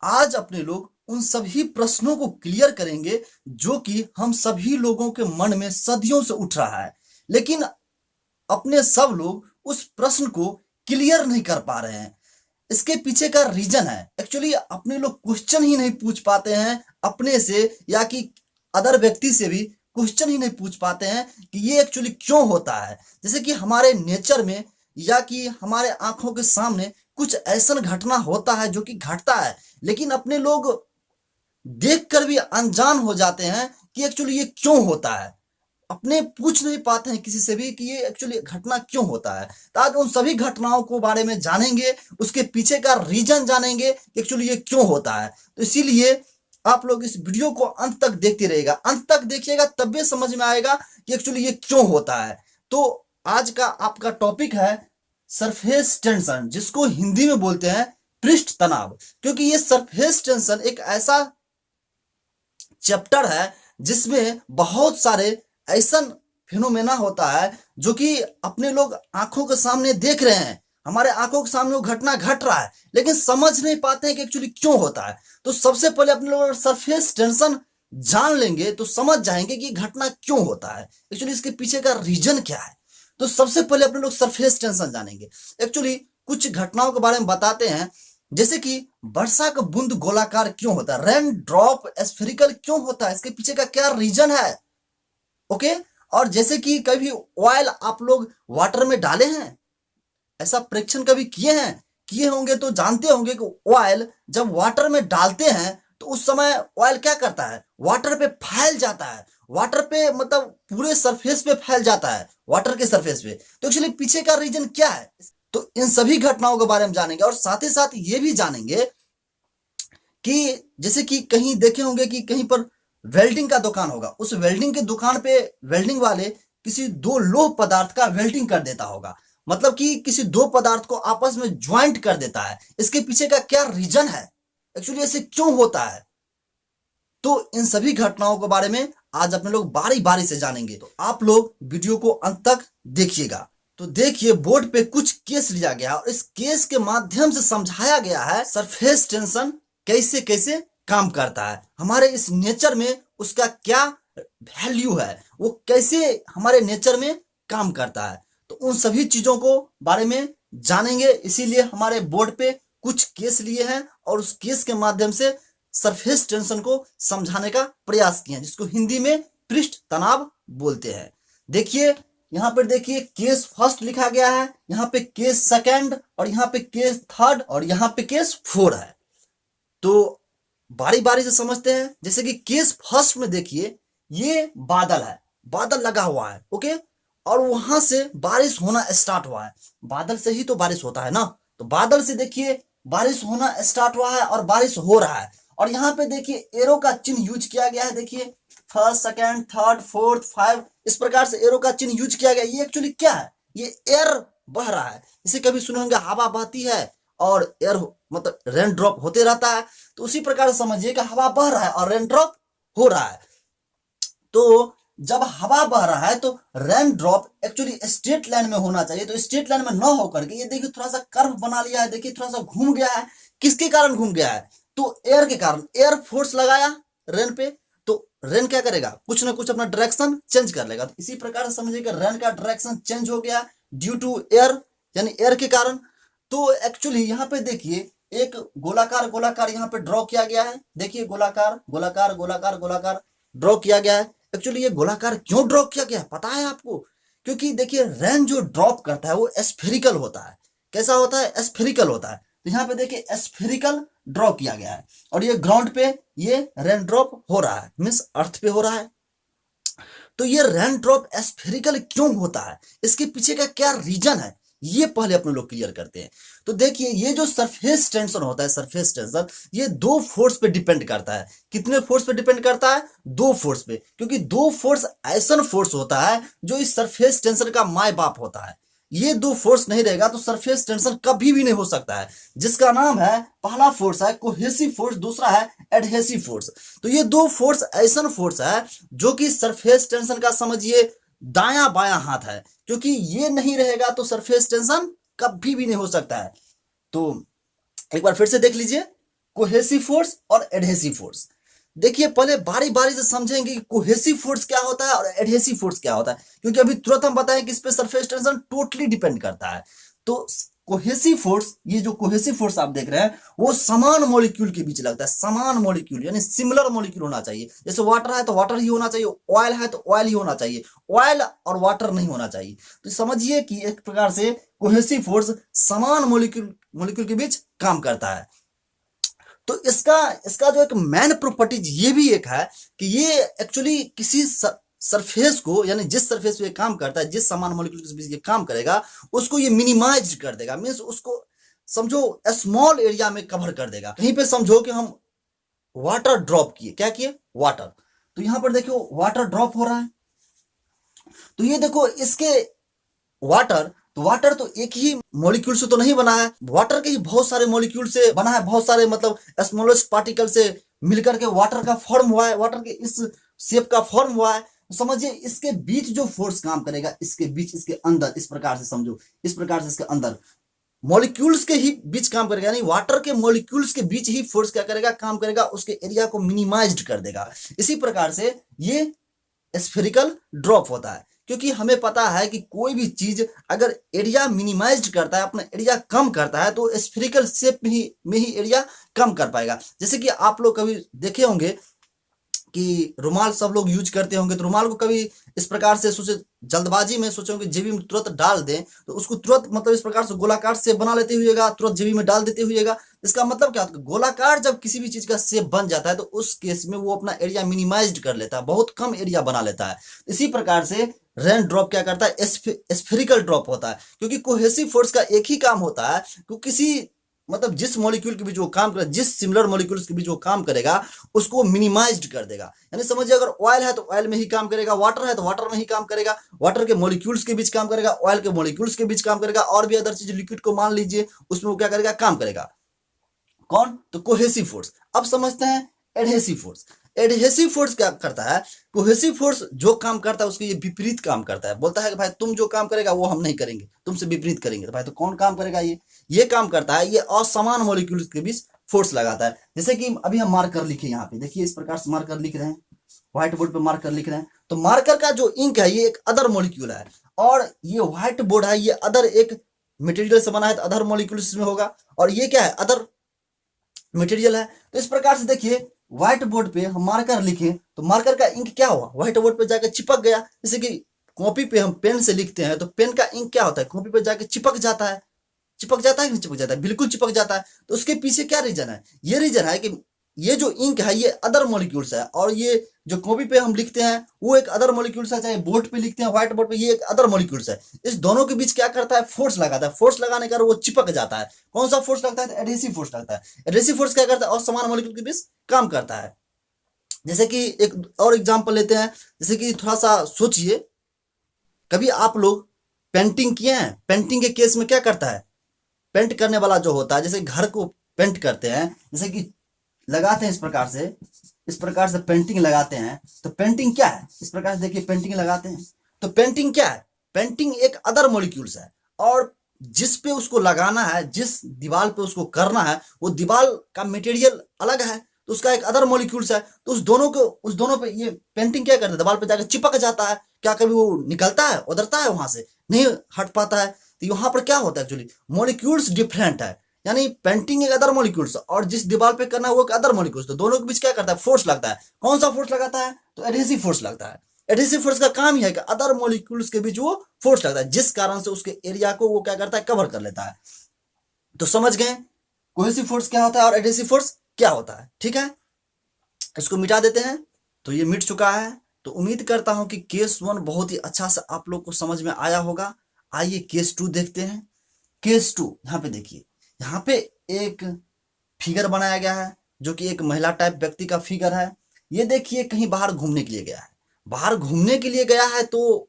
आज अपने लोग उन सभी प्रश्नों को क्लियर करेंगे जो कि हम सभी लोगों के मन में सदियों से उठ रहा है, लेकिन अपने सब लोग उस प्रश्न को क्लियर नहीं कर पा रहे हैं। इसके पीछे का रीजन है, एक्चुअली अपने लोग क्वेश्चन ही नहीं पूछ पाते हैं अपने से, या कि अदर व्यक्ति से भी क्वेश्चन ही नहीं पूछ पाते हैं कि ये एक्चुअली क्यों होता है। जैसे कि हमारे नेचर में या कि हमारे आंखों के सामने कुछ ऐसा घटना होता है जो कि घटता है, लेकिन अपने लोग देखकर भी अनजान हो जाते हैं कि एक्चुअली ये क्यों होता है। अपने पूछ नहीं पाते हैं किसी से भी कि ये एक्चुअली घटना क्यों होता है। तो आज उन सभी घटनाओं को बारे में जानेंगे, उसके पीछे का रीजन जानेंगे कि एक्चुअली ये क्यों होता है। तो इसीलिए आप लोग इस वीडियो को अंत तक देखते रहिएगा, अंत तक देखिएगा तब भी समझ में आएगा कि एक्चुअली ये क्यों होता है। तो आज का आपका टॉपिक है सरफेस टेंशन, जिसको हिंदी में बोलते हैं पृष्ठ तनाव। क्योंकि ये सरफेस टेंशन एक ऐसा चैप्टर है जिसमें बहुत सारे ऐसा फिनोमेना होता है जो कि अपने लोग आंखों के सामने देख रहे हैं, हमारे आंखों के सामने वो घटना घट रहा है, लेकिन समझ नहीं पाते हैं कि एक्चुअली क्यों होता है। तो सबसे पहले अपने लोग सरफेस टेंशन जान लेंगे तो समझ जाएंगे कि घटना क्यों होता है, एक्चुअली इसके पीछे का रीजन क्या है। तो सबसे पहले अपने लोग सरफेस टेंशन जानेंगे। एक्चुअली कुछ घटनाओं के बारे में बताते हैं, जैसे कि वर्षा का बूंद गोलाकार क्यों होता है, रेन ड्रॉप स्फेरिकल क्यों होता है, इसके पीछे का क्या रीजन है। ओके। और जैसे कि कभी ऑयल आप लोग वाटर में डाले हैं, ऐसा परीक्षण कभी किए हैं, किए होंगे तो जानते होंगे कि ऑयल जब वाटर में डालते हैं तो उस समय ऑयल क्या करता है, वाटर पे फैल जाता है, वाटर पे मतलब पूरे सरफेस पे फैल जाता है, वाटर के सरफेस पे। तो एक्चुअली पीछे का रीजन क्या है, तो इन सभी घटनाओं के बारे में जानेंगे। और साथ ही साथ ये भी जानेंगे कि जैसे कि कहीं देखे होंगे कि कहीं पर वेल्डिंग का दुकान होगा, उस वेल्डिंग के दुकान पे वेल्डिंग वाले किसी दो लोह पदार्थ का वेल्डिंग कर देता होगा, मतलब कि किसी दो पदार्थ को आपस में ज्वाइंट कर देता है। इसके पीछे का क्या रीजन है, एक्चुअली ऐसे क्यों होता है। तो इन सभी घटनाओं के बारे में आज अपने लोग बारी बारी से जानेंगे। तो आप लोग वीडियो को अंत तक देखिएगा। तो देखिए, बोर्ड पे कुछ केस लिया गया और इस केस के माध्यम से समझाया गया है सरफेस टेंशन कैसे कैसे काम करता है, हमारे इस नेचर में उसका क्या वैल्यू है, वो कैसे हमारे नेचर में काम करता है। तो उन सभी चीजों को बारे में जानेंगे, इसीलिए हमारे बोर्ड पे कुछ केस लिए हैं और उस केस के माध्यम से सरफेस टेंशन को समझाने का प्रयास किया, जिसको हिंदी में पृष्ठ तनाव बोलते हैं। देखिए यहाँ पर, देखिए केस फर्स्ट लिखा गया है, यहाँ पे केस सेकंड, और यहाँ पे केस थर्ड, और यहाँ पे केस फोर है। तो बारी बारी से समझते हैं। जैसे कि केस फर्स्ट में देखिए, ये बादल है, बादल लगा हुआ है, ओके, और वहां से बारिश होना स्टार्ट हुआ है। बादल से ही तो बारिश होता है ना, तो बादल से देखिए बारिश होना स्टार्ट हुआ है और बारिश हो रहा है। और यहाँ पे देखिए एरो का चिन्ह यूज किया गया है, देखिए first second third fourth five, इस प्रकार से एरो का चिन्ह यूज किया गया। ये एक्चुअली क्या है, ये एयर बह रहा है। इसे कभी सुने होंगे, हवा बहती है और एयर मतलब रेन ड्रॉप होते रहता है, तो उसी प्रकार से समझिए कि हवा बह रहा है और रेन ड्रॉप हो रहा है। तो जब हवा बह रहा है तो rain drop actually straight line में होना चाहिए, तो स्ट्रेट लाइन में न होकर के ये देखिए थोड़ा सा कर्व बना लिया है, देखिए थोड़ा सा घूम गया है। किसके कारण घूम गया है, तो एयर के कारण, एयर फोर्स लगाया रेन पे, तो रेन क्या करेगा, कुछ ना कुछ अपना डायरेक्शन चेंज कर लेगा। तो इसी प्रकार से समझिए कि रेन का डायरेक्शन चेंज हो गया ड्यू टू एयर, यानी एयर के कारण। तो एक्चुअली यहाँ पे देखिए एक गोलाकार गोलाकार यहाँ पे ड्रॉ किया गया है, देखिए गोलाकार गोलाकार गोलाकार गोलाकार ड्रॉ किया गया है। एक्चुअली ये गोलाकार क्यों ड्रॉ किया गया है पता है आपको, क्योंकि देखिए रेन जो ड्रॉप करता है वो स्फेरिकल होता है। कैसा होता है, स्फेरिकल होता है। तो यहाँ पे देखिए स्फेरिकल ड्रॉ किया गया है, और ये ग्राउंड पे ये रेन ड्रॉप हो रहा है, मीन्स अर्थ पे हो रहा है। तो ये रेन ड्रॉप स्फेरिकल क्यों होता है, इसके पीछे का क्या रीजन है, ये पहले अपने लोग क्लियर करते हैं। तो देखिए ये जो सरफेस टेंशन होता है, सरफेस टेंशन ये दो फोर्स पे डिपेंड करता है। कितने फोर्स पे डिपेंड करता है, दो फोर्स पे, क्योंकि दो फोर्स ऐसा फोर्स होता है जो इस सरफेस टेंशन का माय बाप होता है। ये दो फोर्स नहीं रहेगा तो सरफेस टेंशन कभी भी नहीं हो सकता है, जिसका नाम है, पहला फोर्स है कोहेसिव फोर्स, दूसरा है एडहेसिव फोर्स। तो ये दो फोर्स ऐसा फोर्स है जो कि सरफेस टेंशन का समझिए दायां बायां हाथ है, क्योंकि ये नहीं रहेगा तो सरफेस टेंशन कभी भी नहीं हो सकता है। तो एक बार फिर से देख लीजिए, कोहेसिव फोर्स और एडहेसिव फोर्स। देखिए पहले बारी बारी से समझेंगे कि कोहेसिव फोर्स क्या होता है और एडहेसिव फोर्स क्या होता है, क्योंकि अभी तुरंत हम बताएं कि इस पे सरफेस टेंशन टोटली डिपेंड करता है। तो कोहेसिव फोर्स, ये जो कोहेसिव फोर्स आप देख रहे हैं वो समान मॉलिक्यूल के बीच लगता है। समान मॉलिक्यूल यानी सिमिलर मॉलिक्यूल होना चाहिए। जैसे वाटर है तो वाटर ही होना चाहिए, ऑयल है तो ऑयल ही होना चाहिए, ऑयल और वाटर नहीं होना चाहिए। तो समझिए कि एक प्रकार से कोहेसिव फोर्स समान मॉलिक्यूल के बीच काम करता है। तो इसका इसका जो एक मेन प्रॉपर्टीज ये भी एक है कि ये एक्चुअली किसी सरफेस को, यानी जिस सरफेस पे काम करता है, जिस समान मॉलिक्यूल के बीच ये काम करेगा उसको ये मिनिमाइज कर देगा। मीन्स उसको समझो स्मॉल एरिया में कवर कर देगा। कहीं पे समझो कि हम वाटर ड्रॉप किए, क्या किए, वाटर, तो यहां पर देखो वाटर ड्रॉप हो रहा है। तो ये देखो इसके वाटर, तो वाटर तो एक ही मॉलिक्यूल से तो नहीं बना है, वाटर के ही बहुत सारे मॉलिक्यूल से बना है, बहुत सारे मतलब स्मॉलेस्ट पार्टिकल से मिलकर के वाटर का फॉर्म हुआ है, वाटर के इस शेप का फॉर्म हुआ है। तो समझिए इसके बीच जो फोर्स काम करेगा, इसके बीच, इसके अंदर, इस प्रकार से समझो, इस प्रकार से इसके अंदर मॉलिक्यूल्स के ही बीच काम करेगा, यानी वाटर के मॉलिक्यूल्स के बीच ही फोर्स क्या करेगा, काम करेगा, उसके एरिया को मिनिमाइज्ड कर देगा। इसी प्रकार से ये स्फेरिकल ड्रॉप होता है, क्योंकि हमें पता है कि कोई भी चीज अगर एरिया मिनिमाइज्ड करता है, अपना एरिया कम करता है, तो स्फेरिकल शेप में ही एरिया कम कर पाएगा। जैसे कि आप लोग कभी देखे होंगे कि रुमाल सब लोग यूज करते होंगे, तो रुमाल को कभी इस प्रकार से सोचे, जल्दबाजी में सोचे होंगे जेबी में तुरंत डाल दें, तो उसको तुरंत मतलब इस प्रकार से गोलाकार शेप बना लेते हुएगा, तुरंत जेबी में डाल देते हुएगा। इसका मतलब क्या होता है, गोलाकार जब किसी भी चीज का शेप बन जाता है तो उस केस में वो अपना एरिया मिनिमाइज्ड कर लेता है, बहुत कम एरिया बना लेता है। इसी प्रकार से रेन ड्रॉप क्या करता है, स्फेरिकल ड्रॉप होता है, क्योंकि कोहेसिव फोर्स का एक ही काम होता है कि किसी मतलब जिस मॉलिक्यूल के बीच वो काम करेगा, जिस सिमिलर मॉलिक्यूल्स के बीच वो काम करेगा उसको मिनिमाइज्ड कर देगा। यानी समझिए अगर ऑयल है तो ऑयल में ही काम करेगा, वाटर है तो वाटर में ही काम करेगा, वाटर के मॉलिक्यूल्स के बीच काम करेगा, ऑयल के मॉलिक्यूल्स के बीच काम करेगा, और भी अदर चीज लिक्विड को मान लीजिए उसमें वो क्या करेगा, काम करेगा। कौन, तो कोहेसिव फोर्स। अब समझते हैं एडहेसिव फोर्स। एडहेसिव फोर्स क्या करता है, कोहेसिव फोर्स जो काम करता है उसके ये विपरीत काम करता है। बोलता है कि भाई तुम जो काम करेगा वो हम नहीं करेंगे, तुमसे विपरीत करेंगे। तो भाई तो कौन काम करेगा, ये काम करता है, ये असमान मॉलिक्यूल्स के बीच फोर्स लगाता है। जैसे कि अभी हम मार्कर लिखे यहाँ पे, देखिए इस प्रकार से मार्कर लिख रहे हैं, व्हाइट बोर्ड पे मार्कर लिख रहे हैं, तो मार्कर का जो इंक है ये एक अदर मॉलिक्यूल है, और ये व्हाइट बोर्ड है ये अदर एक मटेरियल से बना है, तो अदर मॉलिक्यूल्स में होगा, और ये क्या है, अदर मटेरियल है। तो इस प्रकार से देखिए व्हाइट बोर्ड पे हम मार्कर लिखें तो मार्कर का इंक क्या हुआ, व्हाइट बोर्ड पे जाकर चिपक गया। जैसे कि कॉपी पे हम पेन से लिखते हैं तो पेन का इंक क्या होता है, कॉपी पे जाकर चिपक जाता है, चिपक जाता है कि नहीं चिपक जाता है, बिल्कुल चिपक जाता है। तो उसके पीछे क्या रीजन है, ये रीजन है कि ये जो इंक है ये अदर मॉलिक्यूल्स है, और ये जो कॉपी पे हम लिखते हैं वो एक अदर मॉलिक्यूल्स है, चाहे बोर्ड पे लिखते हैं व्हाइट बोर्ड पे, ये एक अदर मॉलिक्यूल्स है। इस दोनों के बीच क्या करता है, फोर्स लगाता है, फोर्स लगाने का वो चिपक जाता है। कौन सा फोर्स लगता है, एडहेसिव फोर्स लगता है। एडहेसिव फोर्स क्या करता है, और समान मॉलिक्यूल के बीच काम करता है। जैसे कि एक और एग्जांपल लेते हैं, जैसे कि थोड़ा सा सोचिए, कभी आप लोग पेंटिंग किए हैं, पेंटिंग के केस में क्या करता है, पेंट करने वाला जो होता है, जैसे घर को पेंट करते हैं, जैसे कि लगाते हैं इस प्रकार से पेंटिंग लगाते हैं, तो पेंटिंग क्या है, इस प्रकार से देखिए पेंटिंग लगाते हैं, तो पेंटिंग क्या है, पेंटिंग एक अदर मॉलिक्यूल्स है, और जिस पे उसको लगाना है, जिस दीवार पे उसको करना है, वो दीवार का मटेरियल अलग है, तो उसका एक अदर मॉलिक्यूल्स है। तो उस दोनों पे ये पेंटिंग क्या करता है, दीवार पे जाकर चिपक जाता है। क्या कभी वो निकलता है, उधरता है, वहां से नहीं हट पाता है। तो यहाँ पर क्या होता है, एक्चुअली मॉलिक्यूल्स डिफरेंट है, यानी पेंटिंग एक अदर मॉलिक्यूल्स और जिस दीवार पे करना है वो एक अदर मॉलिक्यूल्स, तो दोनों के बीच क्या करता है, फोर्स लगता है। कौन सा फोर्स लगाता है, तो एडहेसिव फोर्स लगता है। एडहेसिव फोर्स का काम ही है कि अदर मॉलिक्यूल्स के बीच वो फोर्स लगता है, जिस कारण से उसके एरिया को वो क्या करता है, कवर कर लेता है। तो समझ गए कोहेसिव फोर्स क्या होता है और एडहेसिव फोर्स क्या होता है। ठीक है, इसको मिटा देते हैं। तो ये मिट चुका है। तो उम्मीद करता हूं कि केस 1 बहुत ही अच्छा से आप लोग को समझ में आया होगा। आइए केस 2 देखते हैं। केस 2 यहाँ पे देखिए, यहाँ पे एक फिगर बनाया गया है जो कि एक महिला टाइप व्यक्ति का फिगर है। ये देखिए कहीं बाहर घूमने के लिए गया है, बाहर घूमने के लिए गया है, तो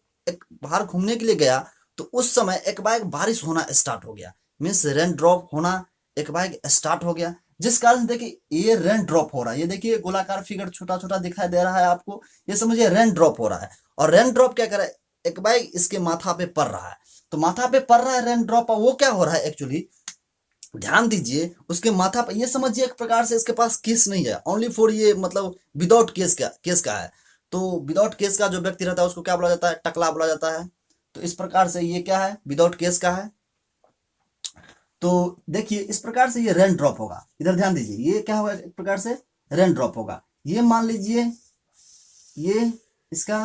बाहर घूमने के लिए गया तो उस समय एक बार बारिश होना स्टार्ट हो गया, मीन्स रेन ड्रॉप होना एक बार स्टार्ट हो गया, जिस कारण से देखिए ये रेन ड्रॉप हो रहा है। ये देखिए गोलाकार फिगर छोटा छोटा दिखाई दे रहा है आपको, ये समझिए रेन ड्रॉप हो रहा है। और रेन ड्रॉप क्या कर रहा है, एक बार इसके माथा पे पड़ रहा है, तो माथा पे पड़ रहा है रेन ड्रॉप, वो क्या हो रहा है एक्चुअली, ध्यान दीजिए उसके माथा पर, ये समझिए एक प्रकार से इसके पास केस नहीं है, ओनली फॉर ये मतलब विदाउट केस का है। तो विदाउट केस का जो व्यक्ति रहता है उसको क्या बोला जाता है, टकला बोला जाता है। तो इस प्रकार से ये क्या है, विदाउट केस का है। तो देखिए इस प्रकार से ये रेन ड्रॉप होगा, इधर ध्यान दीजिए, ये क्या होगा, एक प्रकार से रेन ड्रॉप होगा। ये मान लीजिए ये इसका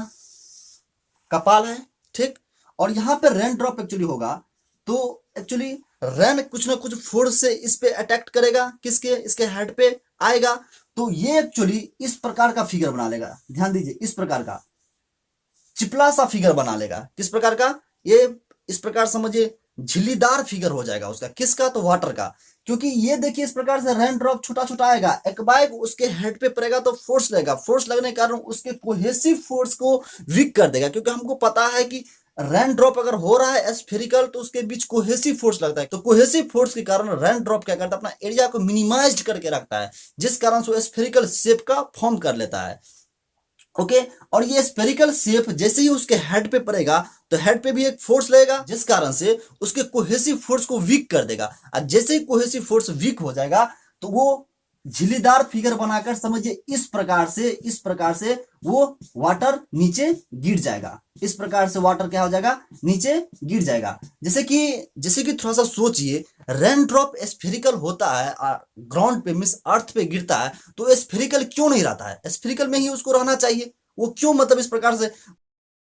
कपाल है, ठीक। और यहाँ पे रेन ड्रॉप एक्चुअली होगा, तो एक्चुअली रेन कुछ ना कुछ फोर्स से इस पे अटैक करेगा, किसके, इसके हेड पे आएगा। तो ये एक्चुअली इस प्रकार का फिगर बना लेगा, ध्यान दीजिए, इस प्रकार का चिपला सा फिगर बना लेगा। किस प्रकार का, ये इस प्रकार समझिए झिल्लीदार फिगर हो जाएगा उसका, किसका, तो वाटर का। क्योंकि ये देखिए इस प्रकार से रेन ड्रॉप छोटा छोटा आएगा, एक बाइक उसके हेड पे पड़ेगा तो फोर्स लगेगा, फोर्स लगने के कारण उसके कोहेसिव फोर्स को वीक कर देगा। क्योंकि हमको पता है कि रेन ड्रॉप अगर हो रहा है स्फेरिकल तो उसके बीच कोहेसिव फोर्स लगता है। तो कोहेसिव फोर्स के कारण रेन ड्रॉप क्या करता है, अपना एरिया को मिनिमाइज करके रखता है, जिस कारण से वो स्फेरिकल शेप का फॉर्म कर लेता है। ओके और ये स्पेरिकल शेप जैसे ही उसके हेड पे पड़ेगा तो हेड पे भी एक फोर्स लगेगा, जिस कारण से उसके कोहेसिव फोर्स को वीक कर देगा। और जैसे ही कोहेसिव फोर्स वीक हो जाएगा तो वो झिल्लीदार फिगर बनाकर समझिए इस प्रकार से वो वाटर नीचे गिर जाएगा। इस प्रकार से वाटर क्या हो जाएगा, नीचे गिर जाएगा। जैसे कि थोड़ा सा सोचिए, रेन ड्रॉप स्फेरिकल होता है ग्राउंड पे मींस अर्थ पे गिरता है, तो स्फेरिकल क्यों नहीं रहता है, स्फेरिकल में ही उसको रहना चाहिए। वो क्यों मतलब इस प्रकार से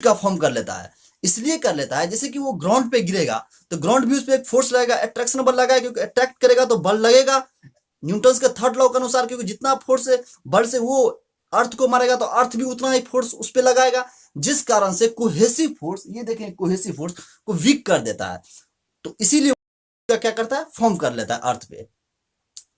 का फॉर्म कर लेता है, इसलिए कर लेता है जैसे कि वो ग्राउंड पे गिरेगा तो ग्राउंड भी उस पर एक फोर्स लगेगा, अट्रैक्शन बल लगाएगा, क्योंकि अट्रैक्ट करेगा तो बल लगेगा न्यूटन के थर्ड लॉ के अनुसार। क्योंकि जितना फोर्स है बल से वो अर्थ को मारेगा तो अर्थ भी उतना ही फोर्स उस पर लगाएगा, जिस कारण से कोहेसिव फोर्स, ये देखें कोहेसिव फोर्स को वीक कर देता है। तो इसीलिए क्या करता है, फॉर्म कर लेता है अर्थ पे।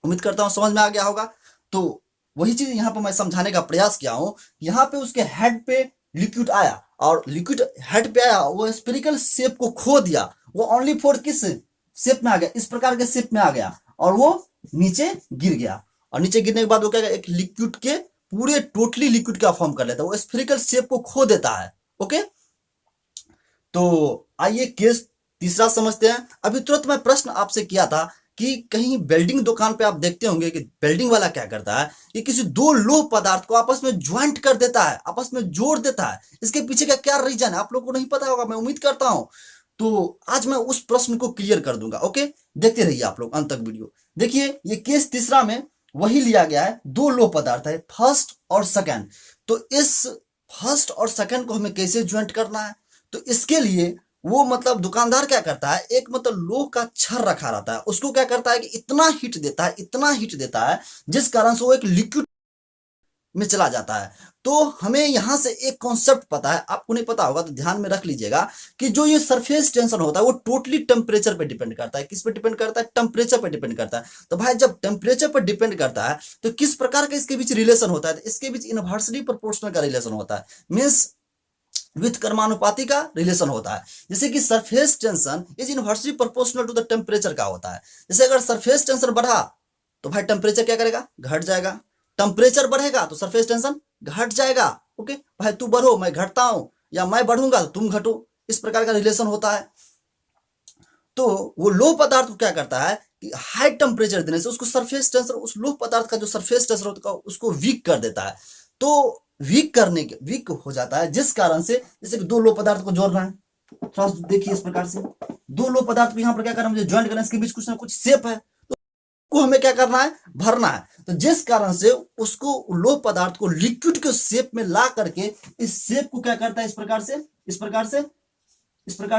उम्मीद करता हूं समझ में आ गया होगा। तो वही चीज यहाँ पे मैं समझाने का प्रयास किया हूं। यहाँ पे उसके हेड पे लिक्विड आया और लिक्विड हेड पे आया, वो स्पेरिकल शेप को खो दिया, वो ओनली फॉर किस शेप में आ गया, इस प्रकार के शेप में आ गया और वो नीचे गिर गया। और नीचे गिरने के बाद वो क्या, एक लिक्विड के पूरे टोटली लिक्विड का फॉर्म कर लेता है, वो स्पेरिकल शेप को खो देता है। ओके तो आइए केस तीसरा समझते हैं। अभी तुरंत मैं प्रश्न आपसे किया था कि कहीं वेल्डिंग दुकान पे आप देखते होंगे कि वेल्डिंग वाला क्या करता है, ये किसी दो लोह पदार्थ को आपस में ज्वाइंट कर देता है, आपस में जोड़ देता है। इसके पीछे का क्या रीजन है आप लोगों को नहीं पता होगा, मैं उम्मीद करता हूं। तो आज मैं उस प्रश्न को क्लियर कर दूंगा। ओके देखते रहिए आप लोग अंत तक वीडियो। देखिए ये केस तीसरा में वही लिया गया है, दो लोह पदार्थ है फर्स्ट और सेकंड। तो इस फर्स्ट और सेकंड को हमें कैसे ज्वाइंट करना है, तो इसके लिए वो मतलब दुकानदार क्या करता है, एक मतलब लोह का छड़ रखा रहता है, उसको क्या करता है कि इतना हीट देता है, इतना हीट देता है, जिस कारण से वो एक लिक्विड में चला जाता है। तो हमें यहां से एक कॉन्सेप्ट पता है, आपको नहीं पता होगा तो ध्यान में रख लीजिएगा कि जो ये सरफेस टेंशन होता है वो टोटली टेम्परेचर पे डिपेंड करता है। किस पे डिपेंड करता है, टेम्परेचर पे डिपेंड करता है। तो भाई जब टेम्परेचर पर डिपेंड करता है तो किस प्रकार का इसके बीच रिलेशन होता है, तो इसके बीच इनवर्सली प्रोपोर्शनल का रिलेशन होता है, मीन्स विथ कर्मानुपाती का रिलेशन होता है। जैसे कि surface tension is inversely proportional to the temperature का होता है। जैसे अगर सरफेस टेंशन बढ़ा तो भाई टेम्परेचर क्या करेगा, घट जाएगा। टेम्परेचर बढ़ेगा तो सरफेस टेंशन घट जाएगा। ओके भाई तू बढ़ो मैं घटता हूं, या मैं बढ़ूंगा तो तुम घटो, इस प्रकार का रिलेशन होता है। तो वो लोह पदार्थ को क्या करता है कि हाई टेम्परेचर देने से उसको सरफेस टेंशन, उस लोह पदार्थ का जो सरफेस टेंशन होता है उसको वीक कर देता है। तो वीक हो जाता है, जिस कारण से जैसे कि दो लोह पदार्थ को जोड़ना है, थोड़ा देखिए इस प्रकार से दो लोह पदार्थ को यहाँ पर क्या करना है, मुझे ज्वाइंट करना है, इसके बीच कुछ ना कुछ शेप है, तो को हमें क्या करना है, भरना है। तो जिस कारण से उसको लोह पदार्थ को लिक्विड के शेप में ला करके इस शेप को क्या करता है, इस प्रकार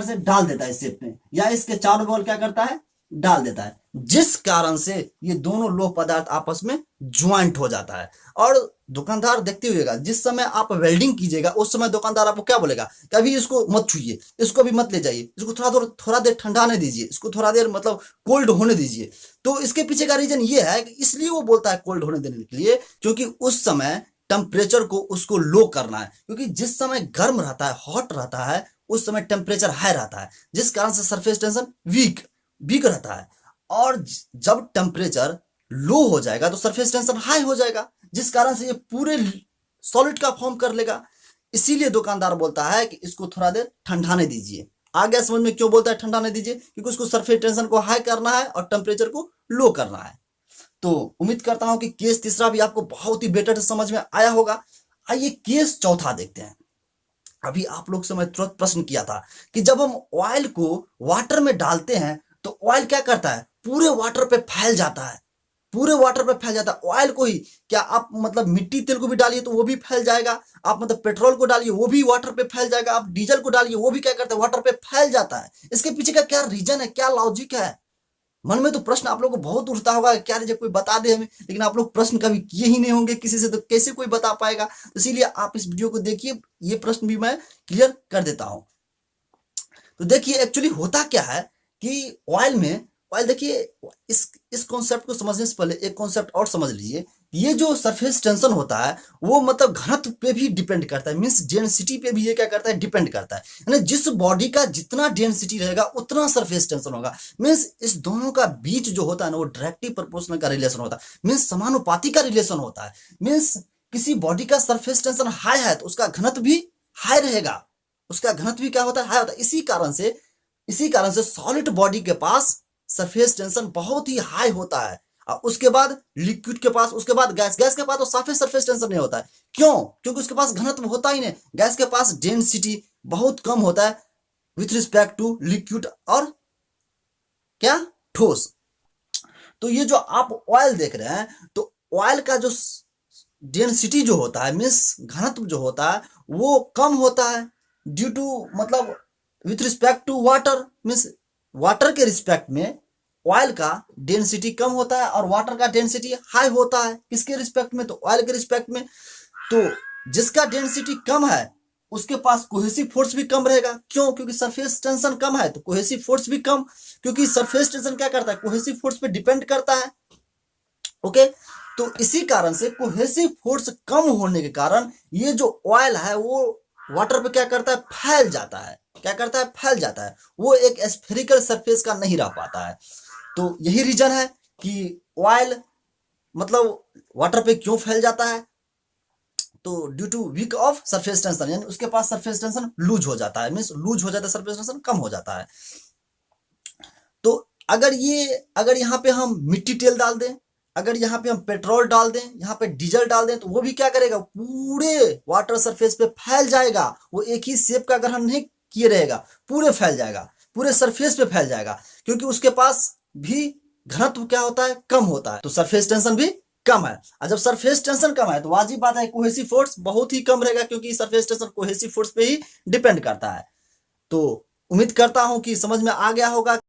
से डाल देता है इस शेप में, या इसके चारों बगल क्या करता है, डाल देता है, जिस कारण से ये दोनों लोह पदार्थ आपस में ज्वाइंट हो जाता है। और दुकानदार देखते हुएगा, जिस समय आप वेल्डिंग कीजिएगा उस समय दुकानदार आपको क्या बोलेगा, कभी इसको मत छूइए, इसको भी मत ले जाइए, इसको थोड़ा देर ठंडाने दीजिए, इसको थोड़ा देर मतलब कोल्ड होने दीजिए। तो इसके पीछे का रीजन ये है कि इसलिए वो बोलता है कोल्ड होने देने के लिए, क्योंकि उस समय टेम्परेचर को उसको लो करना है। क्योंकि जिस समय गर्म रहता है, हॉट रहता है, उस समय टेम्परेचर हाई रहता है, जिस कारण से सरफेस टेंशन वीक रहता है। और जब टेम्परेचर लो हो जाएगा तो सरफेस टेंशन हाई हो जाएगा, जिस कारण से ये पूरे सॉलिड का फॉर्म कर लेगा। इसीलिए दुकानदार बोलता है कि इसको थोड़ा देर ठंडाने दीजिए। आ गया समझ में क्यों बोलता है ठंडा नहीं दीजिए, क्योंकि उसको सरफेस टेंशन को हाई करना है और टेम्परेचर को लो करना है। तो उम्मीद करता हूं कि केस तीसरा भी आपको बहुत ही बेटर से समझ में आया होगा। आइए केस चौथा देखते हैं। अभी आप लोग से मैं तुरंत प्रश्न किया था कि जब हम ऑयल को वाटर में डालते हैं तो ऑयल क्या करता है, पूरे वाटर पे फैल जाता है, पूरे वाटर पे फैल जाता है ऑयल को ही। क्या आप मतलब मिट्टी तेल को भी डालिए तो वो भी फैल जाएगा, आप मतलब पेट्रोल को डालिए वो भी वाटर पे फैल जाएगा, आप डीजल को डालिए वो भी क्या करता है, वाटर पे फैल जाता है। इसके पीछे का क्या रीजन है, क्या लॉजिक है? मन में तो प्रश्न आप लोगों को बहुत उठता होगा, क्या जब कोई बता दे हमें, लेकिन आप लोग प्रश्न कभी किए ही नहीं होंगे किसी से, तो कैसे कोई बता पाएगा। तो इसीलिए आप इस वीडियो को देखिए, ये प्रश्न भी मैं क्लियर कर देता हूं। तो देखिए एक्चुअली होता क्या है कि ऑयल में, ऑयल देखिए, इस कॉन्सेप्ट को समझने से पहले एक कॉन्सेप्ट और समझ लीजिए। ये जो सरफेस टेंशन होता है वो मतलब घनत्व पे भी डिपेंड करता है, मीन्स डेंसिटी पे भी ये क्या करता है, डिपेंड करता है। यानी जिस बॉडी का जितना डेंसिटी रहेगा उतना सरफेस टेंशन होगा। मीन्स इस दोनों का बीच जो होता है ना वो डायरेक्टली प्रोपोर्शनल का रिलेशन होता है, मीन्स समानुपाती का रिलेशन होता है। मीन्स किसी बॉडी का सरफेस टेंशन हाई है तो उसका घनत्व भी हाई रहेगा, उसका घनत्व भी क्या होता है, हाई होता है। इसी कारण से सॉलिड बॉडी के पास सरफेस टेंशन बहुत ही हाई होता है, और उसके बाद लिक्विड के पास, उसके बाद गैस के पास तो साफे सरफेस टेंशन नहीं होता है। क्यों? क्योंकि उसके पास घनत्व होता ही नहीं। गैस के पास डेंसिटी बहुत कम होता है विथ रिस्पेक्ट टू लिक्विड और क्या, ठोस। तो ये जो आप ऑयल देख रहे हैं तो ऑयल का जो डेंसिटी जो होता है, मीन्स घनत्व जो होता है वो कम होता है ड्यू टू मतलब with respect to water, means water के रिस्पेक्ट में ऑयल का डेंसिटी कम होता है और वाटर का डेंसिटी हाई होता है। किसके रिस्पेक्ट में? तो ऑयल के रिस्पेक्ट में। तो जिसका डेंसिटी कम है उसके पास कोहेसिव फोर्स भी कम रहेगा। क्यों? क्योंकि सरफेस टेंशन कम है तो कोहेसिव फोर्स भी कम, क्योंकि सरफेस टेंशन क्या करता है, कोहेसिव फोर्स पे डिपेंड करता है। ओके, तो इसी कारण से कोहेसिव फोर्स कम होने के कारण ये जो ऑयल है वो वाटर पे क्या करता है, फैल जाता है। क्या करता है, फैल जाता है। वो एक स्फेरिकल सरफेस का नहीं रह पाता है। तो यही रीजन है कि ऑयल मतलब वाटर पे क्यों फैल जाता है, तो due to weak of surface tension, यानी उसके पास सरफेस टेंशन लूज हो जाता है, मीन्स लूज हो जाता है, सरफेस टेंशन कम हो जाता है। तो अगर यहाँ पे हम मिट्टी तेल डाल दें, अगर यहाँ पे हम पेट्रोल डाल दें, यहाँ पे डीजल डाल दें, तो वो भी क्या करेगा, पूरे वाटर सरफेस पे फैल जाएगा। वो एक ही शेप का ग्रहण नहीं किए रहेगा, पूरे फैल जाएगा, पूरे सरफेस पे फैल जाएगा, क्योंकि उसके पास भी घनत्व क्या होता है, कम होता है। तो सरफेस टेंशन भी कम है, और जब सरफेस टेंशन कम है तो वाजिब बात है कोहेसिव फोर्स बहुत ही कम रहेगा, क्योंकि सरफेस टेंशन कोहेसिव फोर्स पे ही डिपेंड करता है। तो उम्मीद करता हूं कि समझ में आ गया होगा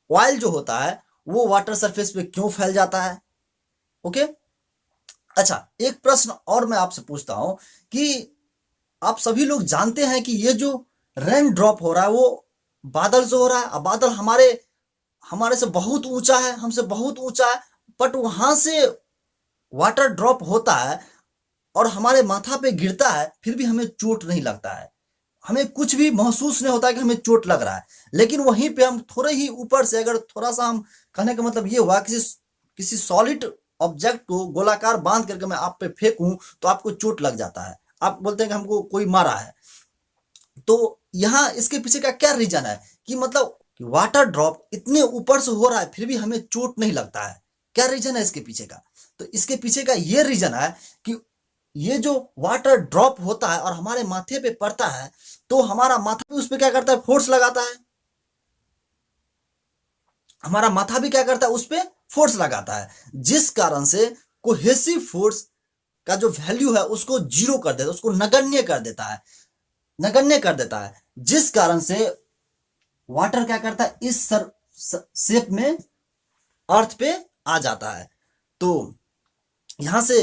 ऑयल जो होता है वो वाटर सरफेस पे क्यों फैल जाता है। ओके, अच्छा एक प्रश्न और मैं आपसे पूछता हूं कि आप सभी लोग जानते हैं कि ये जो रेन ड्रॉप हो रहा है वो बादल से हो रहा है, और बादल हमारे हमारे से बहुत ऊंचा है, हमसे बहुत ऊंचा है, बट वहां से वाटर ड्रॉप होता है और हमारे माथा पे गिरता है, फिर भी हमें चोट नहीं लगता है, हमें कुछ भी महसूस नहीं होता है कि हमें चोट लग रहा है। लेकिन वहीं पे हम थोड़े ही ऊपर से अगर थोड़ा सा, हम कहने का मतलब ये हुआ किसी किसी सॉलिड ऑब्जेक्ट को गोलाकार बांध करके मैं आप पे फेंकूं तो आपको चोट लग जाता है, आप बोलते हैं कि हमको कोई मारा है। तो यहाँ इसके पीछे का क्या रीजन है कि मतलब वाटर ड्रॉप इतने ऊपर से हो रहा है फिर भी हमें चोट नहीं लगता है, क्या रीजन है इसके पीछे का? तो इसके पीछे का ये रीजन है कि ये जो वाटर ड्रॉप होता है और हमारे माथे पे पड़ता है तो हमारा माथा भी उस पर क्या करता है, फोर्स लगाता है। हमारा माथा भी क्या करता है, उस पर फोर्स लगाता है, जिस कारण से कोहेसिव फोर्स का जो वैल्यू है उसको जीरो कर देता है, उसको नगण्य कर देता है, नगण्य कर देता है, जिस कारण से वाटर क्या करता है, इस शेप में अर्थ पे आ जाता है। तो यहां से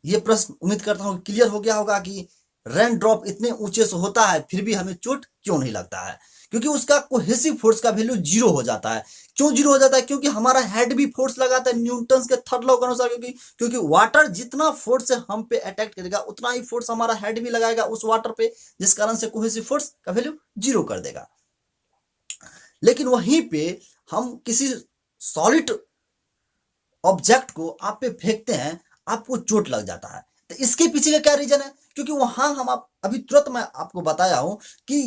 ये प्रश्न उम्मीद करता हूं क्लियर हो गया होगा कि रेन ड्रॉप इतने ऊंचे से होता है फिर भी हमें चोट क्यों नहीं लगता है, क्योंकि उसका कोहेसिव फोर्स का वैल्यू जीरो हो जाता है। क्यों जीरो हो जाता है? क्योंकि हमारा हेड भी फोर्स लगाता है न्यूटन के थर्ड लॉ के अनुसार, क्योंकि वाटर जितना फोर्स से हम पे अटैक करेगा उतना ही फोर्स हमारा हेड भी लगाएगा उस वाटर पे, जिस कारण से कोहेसिव फोर्स का वैल्यू जीरो कर देगा। लेकिन वहीं पे हम किसी सॉलिड ऑब्जेक्ट को आप पे फेंकते हैं, आपको चोट लग जाता है। तो इसके पीछे का क्या रीजन है? क्योंकि वहां हम अभी तुरंत मैं आपको बताया हूं कि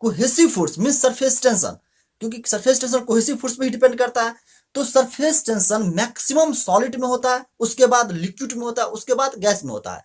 cohesive force means surface tension, क्योंकि सरफेस टेंशन कोहेसिव फोर्स पे ही डिपेंड करता है। तो सरफेस टेंशन मैक्सिमम सॉलिड में होता है, उसके बाद लिक्विड में होता है, उसके बाद गैस में होता है।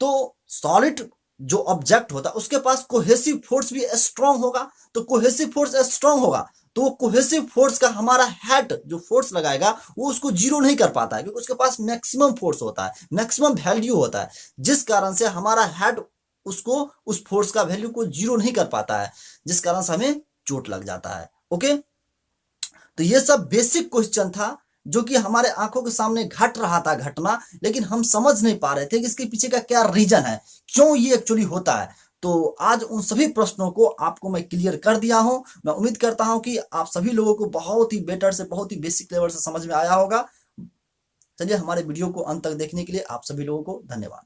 तो सॉलिड जो ऑब्जेक्ट होता है उसके पास कोहेसिव फोर्स भी स्ट्रांग होगा। तो कोहेसिव फोर्स स्ट्रांग होगा तो वो कोहेसिव फोर्स का हमारा हेड जो फोर्स लगाएगा वो उसको जीरो नहीं कर पाता है, क्योंकि उसके पास मैक्सिमम फोर्स होता है, मैक्सिमम वैल्यू होता है, जिस कारण से हमारा हेड उसको उस फोर्स का वैल्यू को जीरो नहीं कर पाता है, जिस कारण से हमें चोट लग जाता है। ओके, तो ये सब बेसिक क्वेश्चन था जो कि हमारे आंखों के सामने घट रहा था घटना, लेकिन हम समझ नहीं पा रहे थे कि इसके पीछे का क्या रीजन है, क्यों ये एक्चुअली होता है। तो आज उन सभी प्रश्नों को आपको मैं क्लियर कर दिया हूं। मैं उम्मीद करता हूं कि आप सभी लोगों को बहुत ही बेटर से, बहुत ही बेसिक लेवल से समझ में आया होगा। चलिए, हमारे वीडियो को अंत तक देखने के लिए आप सभी लोगों को धन्यवाद।